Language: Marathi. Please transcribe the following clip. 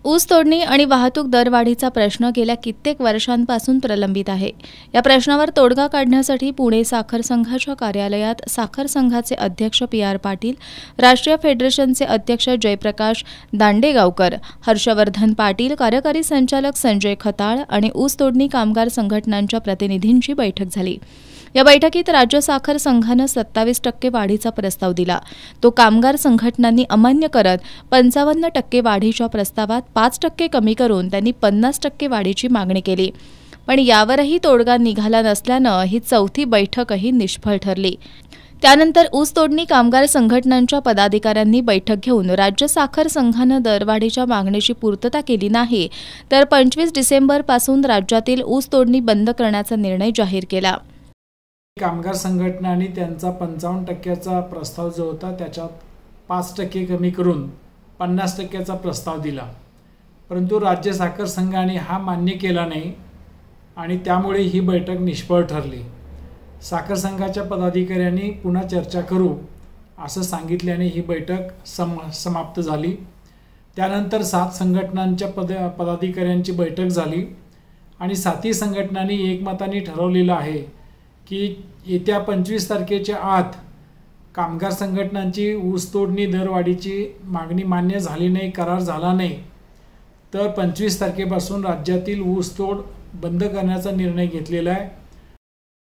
ऊस तोडणी आणि वाहतूक दरवाढीचा प्रश्न गेल्या कित्येक वर्षांपासून प्रलंबित आहे। या प्रश्नावर तोडगा काढण्यासाठी पुणे साखर संघाच्या कार्यालयात साखर संघाचे अध्यक्ष पी.आर. पाटील, राष्ट्रीय फेडरेशनचे अध्यक्ष जयप्रकाश दांडेगावकर, हर्षवर्धन पाटील, कार्यकारी संचालक संजय खताळ आणि ऊस तोडणी कामगार संघटनांच्या प्रतिनिधींची बैठक झाली। या बैठकीत राज्य साखर संघानं 27% वाढीचा प्रस्ताव दिला। तो कामगार संघटनांनी अमान्य करत 55% वाढीच्या प्रस्तावात 5% कमी करून त्यांनी 50% वाढीची मागणी केली। पण यावरही तोडगा निघाला नसल्यानं ही चौथी बैठकही निष्फळ ठरली। त्यानंतर ऊस तोडणी कामगार संघटनांच्या पदाधिकाऱ्यांनी बैठक घेऊन राज्य साखर संघानं दरवाढीच्या मागणीची पूर्तता केली नाही तर 25 डिसेंबरपासून राज्यातील ऊस तोडणी बंद करण्याचा निर्णय जाहीर केला। कामगार संघटनांनी त्यांचा 55% प्रस्ताव जो होता त्याच्यात 5% कमी करून 50%चा प्रस्ताव दिला, परंतु राज्य साखर संघाने हा मान्य केला नाही आणि त्यामुळे ही बैठक निष्फळ ठरली। साखर संघाच्या पदाधिकाऱ्यांनी पुन्हा चर्चा करू असं सांगितल्याने ही बैठक समाप्त झाली। त्यानंतर 7 संघटनांच्या पदाधिकाऱ्यांची बैठक झाली आणि 7ही संघटनांनी एकमताने ठरवलेलं आहे की येत्या 25 तारखेच्या आत कामगार संघटनांची ऊस तोडणी दरवाढीची मागणी मान्य झाली नाही, करार झाला नाही तर 25 तारखेपासून राज्यातील ऊस तोड बंद करण्याचा निर्णय घेतलेला आहे।